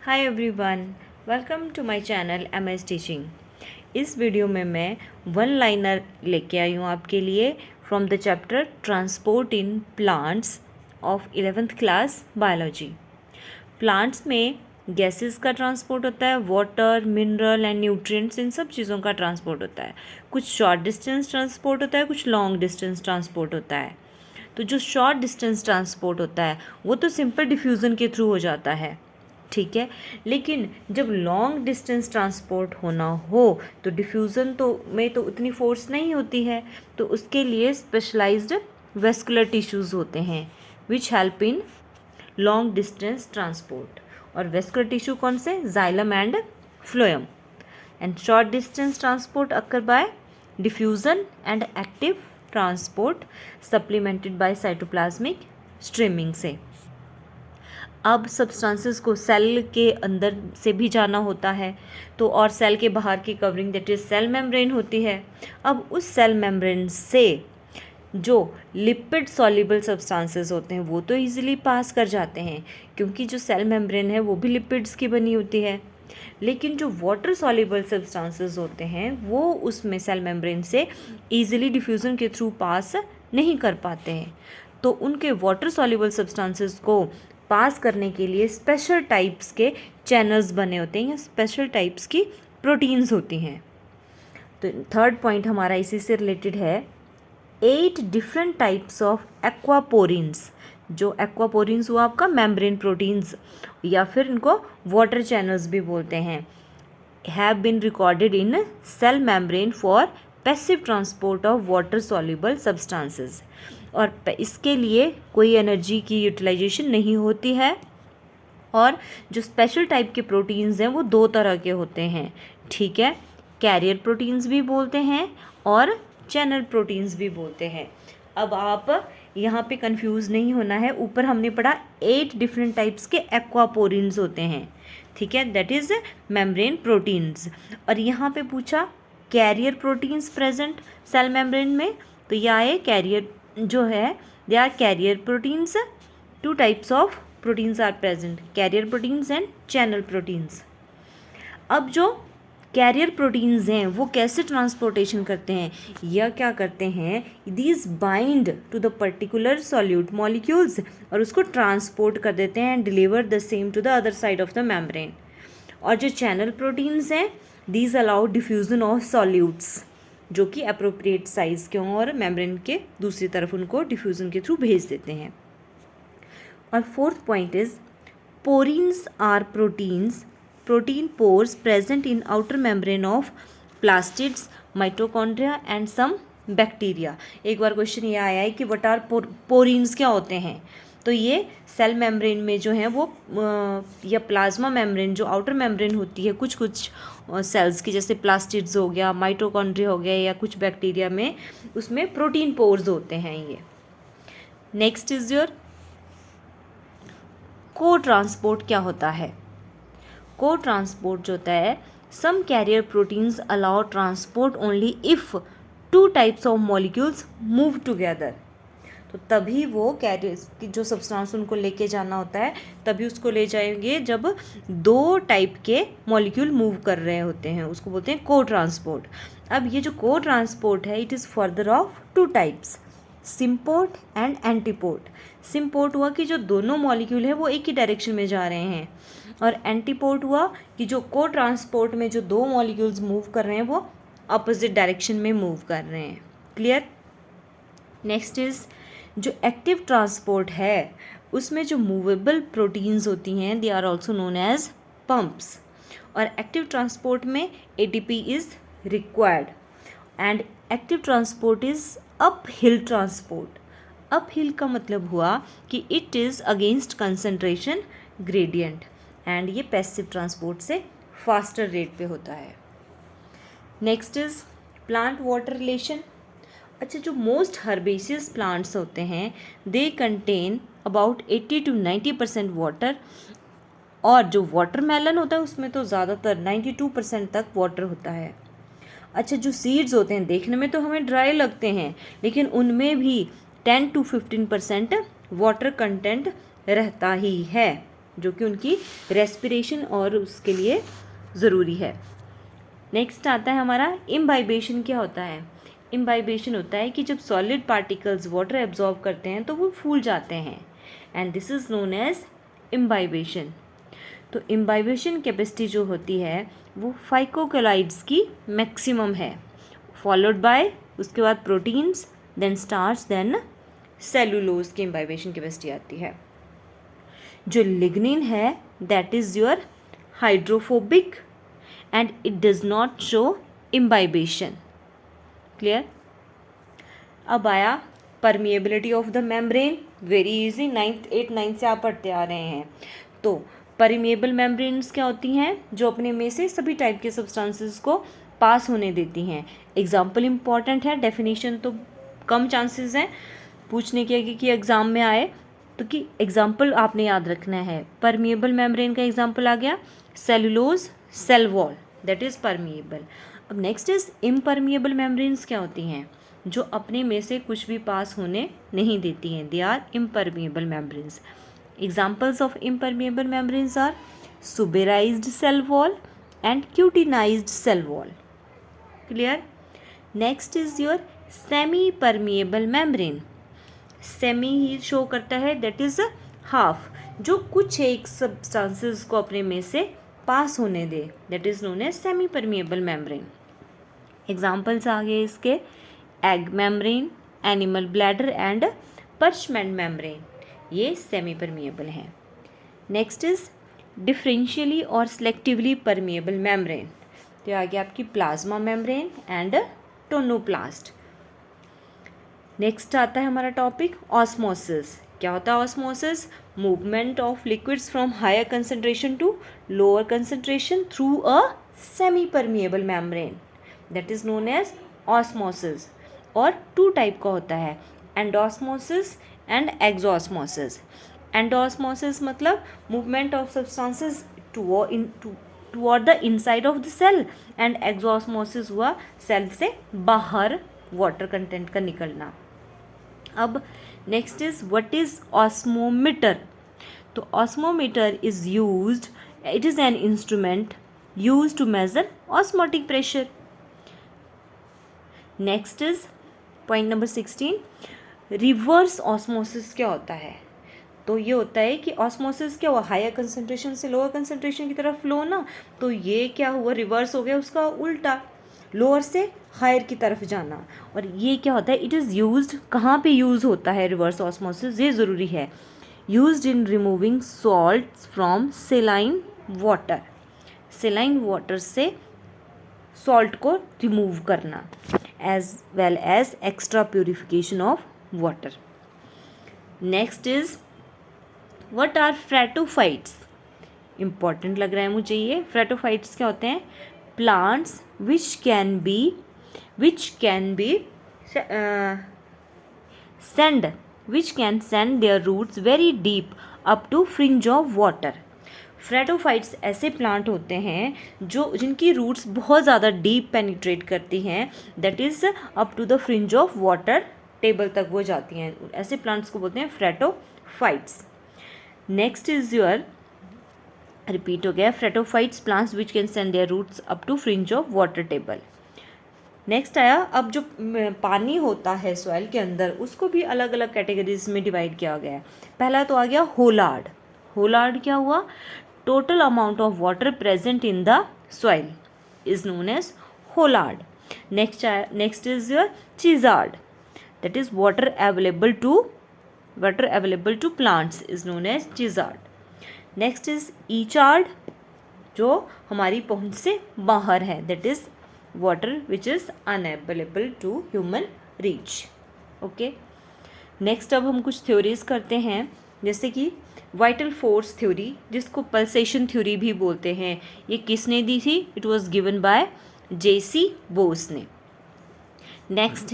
Hi everyone, welcome to my channel MS teaching. इस video में मैं वन लाइनर लेके आई हूँ आपके लिए from the chapter transport in plants of 11th class biology. Plants में गैसेस का ट्रांसपोर्ट होता है, वाटर, मिनरल एंड न्यूट्रिएंट्स, इन सब चीज़ों का ट्रांसपोर्ट होता है। कुछ शॉर्ट डिस्टेंस ट्रांसपोर्ट होता है, कुछ लॉन्ग डिस्टेंस ट्रांसपोर्ट होता है। तो जो शॉर्ट डिस्टेंस ट्रांसपोर्ट होता है वो तो सिंपल डिफ्यूज़न के थ्रू हो जाता है, ठीक है। लेकिन जब लॉन्ग डिस्टेंस ट्रांसपोर्ट होना हो तो डिफ्यूज़न में तो उतनी फोर्स नहीं होती है, तो उसके लिए स्पेशलाइज्ड वेस्कुलर टिश्यूज़ होते हैं which help in long distance transport. और वेस्कुलर टिश्यू कौन से? Xylem and phloem. And short distance transport occur by diffusion and active transport supplemented by cytoplasmic streaming से। अब सब्सटेंसेस को सेल के अंदर से भी जाना होता है, तो और सेल के बाहर की covering that is cell membrane होती है। अब उस सेल मेम्ब्रेन से जो लिपिड सॉल्युबल सब्सटेंसेस होते हैं वो तो इजीली पास कर जाते हैं, क्योंकि जो सेल मेम्ब्रेन है वो भी लिपिड्स की बनी होती है। लेकिन जो वाटर सॉल्युबल सब्सटेंसेस होते हैं वो उसमें सेल मेम्ब्रेन से इजीली डिफ्यूज़न के थ्रू पास नहीं कर पाते हैं। तो उनके वाटर सॉल्युबल सब्सटेंसेस को पास करने के लिए स्पेशल टाइप्स के चैनल्स बने होते हैं या स्पेशल टाइप्स की प्रोटीन्स होती हैं। तो थर्ड पॉइंट हमारा इसी से रिलेटेड है 8 डिफरेंट टाइप्स ऑफ एक्वापोरिन्स। जो एक्वापोरिन्स हुआ आपका मेम्ब्रेन प्रोटीन्स या फिर इनको वाटर चैनल्स भी बोलते हैं, have been recorded in cell membrane for passive transport of water soluble substances. और इसके लिए कोई एनर्जी की यूटिलाइजेशन नहीं होती है। और जो स्पेशल टाइप के प्रोटीन्स हैं वो दो तरह के होते हैं, ठीक है। कैरियर प्रोटीन्स भी बोलते हैं और चैनल प्रोटीन्स भी बोलते हैं। अब आप यहाँ पे कंफ्यूज नहीं होना है। ऊपर हमने पढ़ा 8 डिफरेंट टाइप्स के एक्वापोरिन्स होते हैं, ठीक है, दैट इज़ मेम्ब्रेन प्रोटीन्स। और यहाँ पे पूछा carrier proteins present cell membrane में, तो यह आए कैरियर जो है they are carrier proteins. 2 types of proteins are present, carrier proteins and channel proteins. अब जो कैरियर प्रोटीन्स हैं वो कैसे ट्रांसपोर्टेशन करते हैं या क्या करते हैं, these bind to the particular solute molecules और उसको ट्रांसपोर्ट कर देते हैं and deliver the same to the other side of the membrane. और जो चैनल प्रोटीन्स हैं these allow diffusion of solutes जो कि अप्रोप्रिएट साइज़ के हों और मेम्ब्रेन के दूसरी तरफ उनको डिफ्यूज़न के थ्रू भेज देते हैं। और fourth point is porins are proteins, protein pores present in outer membrane of plastids, mitochondria and some bacteria. एक बार क्वेश्चन ये आया है कि व्हाट आर पोरिन्स, क्या होते हैं? तो ये सेल मेम्ब्रेन में जो है वो या प्लाज्मा मेम्ब्रेन जो आउटर मेम्ब्रेन होती है कुछ कुछ सेल्स की, जैसे प्लास्टिड्स हो गया, माइटोकॉन्ड्रिया हो गया या कुछ बैक्टीरिया में, उसमें प्रोटीन पोर्स होते हैं ये। Next is your cotransport. क्या होता है को ट्रांसपोर्ट? जो होता है some carrier proteins allow transport only if 2 types of molecules move together. तो तभी वो कैरियर की जो सब्सटेंस उनको लेके जाना होता है तभी उसको ले जाएंगे जब 2 टाइप के मॉलिक्यूल मूव कर रहे होते हैं, उसको बोलते हैं को ट्रांसपोर्ट। अब ये जो को ट्रांसपोर्ट है it is further of 2 types, symport and antiport. Symport हुआ कि जो दोनों मॉलिक्यूल है वो एक ही डायरेक्शन में जा रहे हैं, और एंटीपोर्ट हुआ कि जो को ट्रांसपोर्ट में जो 2 मॉलिक्यूल्स मूव कर रहे हैं वो अपोजिट डायरेक्शन में मूव कर रहे हैं। क्लियर? नेक्स्ट इज जो एक्टिव ट्रांसपोर्ट है उसमें जो मूवेबल प्रोटीन्स होती हैं they are also known as pumps. और एक्टिव ट्रांसपोर्ट में ATP is required and active transport is uphill transport. Uphill का मतलब हुआ कि it is against concentration gradient and ये पैसिव ट्रांसपोर्ट से फास्टर रेट पे होता है। Next is plant water relation. अच्छा, जो मोस्ट हर्बेसियस प्लांट्स होते हैं they contain about 80 to 90% water, और जो वाटरमेलन होता है उसमें तो ज़्यादातर 92% तक वाटर होता है। अच्छा, जो सीड्स होते हैं देखने में तो हमें ड्राई लगते हैं लेकिन उनमें भी 10 to 15% वाटर कंटेंट रहता ही है। जो कि उनकी रेस्पिरेशन और उसके लिए ज़रूरी है। नेक्स्ट आता है हमारा इम्बाइबेशन। क्या होता है? इम्बाइबेशन होता है कि जब सॉलिड पार्टिकल्स वाटर एब्जॉर्ब करते हैं तो वो फूल जाते हैं, and this is known as imbibition. तो इम्बाइबेशन कैपेसिटी जो होती है वो फाइकोकोलाइड्स की मैक्सिमम है, फॉलोड बाय उसके बाद proteins, then starch, then cellulose की इम्बाइबेशन कैपेसिटी आती है। जो लिग्निन है that is your hydrophobic and it does not show imbibition. Clear? अब आया permeability of the membrane. Very easy, 8 9 से आप पढ़ते आ रहे हैं। तो परमिएबल मेम्ब्रेन्स क्या होती हैं? जो अपने में से सभी टाइप के सब्सटेंसेस को पास होने देती हैं। एग्जाम्पल इम्पॉर्टेंट है, डेफिनेशन तो कम चांसेस हैं पूछने के कि एग्ज़ाम में आए, तो कि एग्जाम्पल आपने याद रखना है। परमिएबल मेम्ब्रेन का एग्जाम्पल आ गया cellulose, cell wall, that is permeable. अब नेक्स्ट इज इम्परमिएबल मेम्ब्रेन्स। क्या होती हैं? जो अपने में से कुछ भी पास होने नहीं देती हैं, they are impermeable membranes. Examples of impermeable membranes are suberised cell wall and cutinised cell wall. Clear? Next is your semi permeable membrane. Semi ही शो करता है, दैट इज हाफ, जो कुछ एक सब्सटेंसेस को अपने में से पास होने दे, that is known as semi permeable membrane. Examples आ गए इसके egg membrane, animal bladder and parchment membrane, ये सेमी परमिएबल हैं। नेक्स्ट इज डिफरेंशियली और सिलेक्टिवली परमिएबल मेम्ब्रेन। तो आ गया आपकी plasma membrane and tonoplast. Next आता है हमारा टॉपिक ऑस्मोसिस। क्या होता है osmosis? Movement of liquids from higher concentration to lower concentration through a semi permeable membrane, that is known as osmosis. और 2 टाइप का होता है, एंडोस्मोसिस एंड एक्सोस्मोसिस। एंडोस्मोसिस मतलब movement of substances toward the inside of the cell, and exosmosis हुआ cell से बाहर water content का निकलना। अब next is what is osmometer. तो osmometer is used, it is an instrument used to measure osmotic pressure. Next is point number 16, reverse osmosis क्या होता है? तो ये होता है कि ऑस्मोसिस क्या हुआ, हायर कंसंट्रेशन से लोअर कंसंट्रेशन की तरफ फ्लो ना, तो ये क्या हुआ, रिवर्स हो गया, उसका उल्टा, लोअर से हायर की तरफ जाना। और ये क्या होता है, इट इज़ यूज्ड, कहाँ पे यूज़ होता है रिवर्स ऑस्मोसिस, ये ज़रूरी है, used in removing salts from saline water. Saline water से सॉल्ट को रिमूव करना, as well as extra purification of water. Next is what are phreatophytes. Important लग रहा है मुझे ये। फ्रेटोफाइट्स क्या होते हैं? Plants which can send their roots very deep up to fringe of water. फ्रेटोफाइट्स ऐसे प्लांट होते हैं जो जिनकी रूट्स बहुत ज़्यादा डीप पेनिट्रेट करती हैं, that is up to the fringe of water table तक वो जाती हैं। ऐसे प्लांट्स को बोलते हैं phreatophytes. Next is your, repeat हो गया, phreatophytes plants which can send their roots up to fringe of water table. Next आया, अब जो पानी होता है सॉइल के अंदर उसको भी अलग अलग कैटेगरीज में डिवाइड किया गया है। पहला तो आ गया होलार्ड। होलार्ड क्या हुआ? Total amount of water present in the soil is known as holard. Next is your chresard, that is water available to plants is known as chresard. Next is echard, जो हमारी पहुंच से बाहर है, that is water which is unavailable to human reach. Okay, next अब हम कुछ theories करते हैं, जैसे कि वाइटल फोर्स थ्योरी, जिसको पल्सेशन थ्योरी भी बोलते हैं। ये किसने दी थी? It was given by JC Bose ने। Next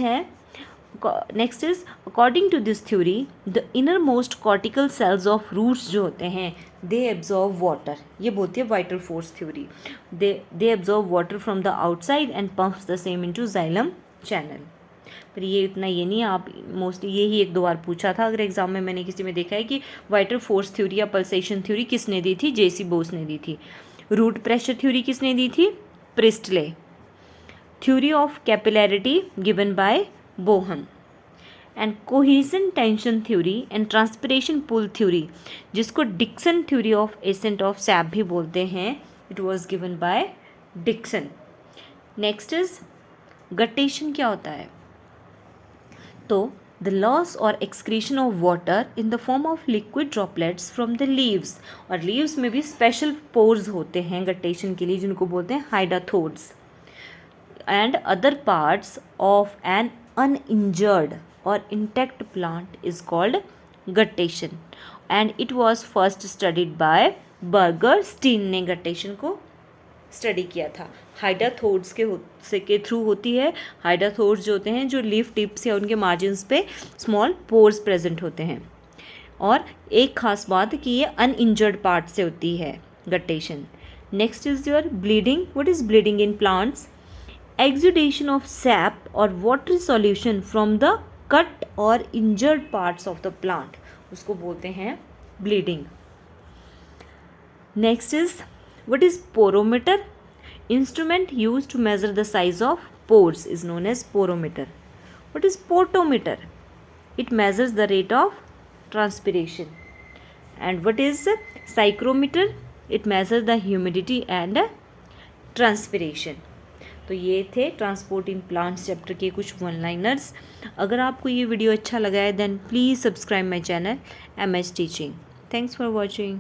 is according to this theory the inner most cortical cells of roots जो होते हैं दे एब्जॉर्व वाटर। ये बोलती है vital force theory. They absorb water from the outside and pumps the same into xylem channel. पर ये इतना ये नहीं, आप मोस्टली यही एक दो बार पूछा था अगर एग्जाम में, मैंने किसी में देखा है कि वाइटर फोर्स थ्योरी या पल्सेशन थ्योरी किसने दी थी, जेसी बोस ने दी थी। रूट प्रेशर थ्योरी किसने दी थी, Priestley. Theory of capillarity given by Boehm. And cohesion tension theory and transpiration pull theory, जिसको Dixon theory of ascent of sap भी बोलते हैं, it was given by Dixon. Next is guttation क्या होता है, तो द लॉस और excretion of water in the form of liquid droplets from the leaves, और लीव्स में भी स्पेशल पोर्स होते हैं गटेशन के लिए जिनको बोलते हैं hydathodes, and other parts of an uninjured or intact plant is called guttation, and it was first studied by बर्गरस्टीन ने गटेशन को स्टडी किया था। हाइडाथोड्स के थ्रू होती है। हाइडाथोड्स जो होते हैं जो लीफ टिप्स या उनके मार्जिन्स पे स्मॉल पोर्स प्रेजेंट होते हैं, और एक खास बात कि ये अनइंजर्ड पार्ट से होती है guttation. Next is your bleeding. What is bleeding in plants, exudation of sap or watery solution from the cut or injured parts of the plant, उसको बोलते हैं bleeding. Next is what is porometer, instrument used to measure the size of pores is known as porometer. What is potometer, it measures the rate of transpiration. And what is psychrometer, it measures the humidity and transpiration. तो ये थे transport in plants chapter के कुछ one liners. अगर आपको ये video अच्छा लगा है then please subscribe my channel MS teaching. Thanks for watching.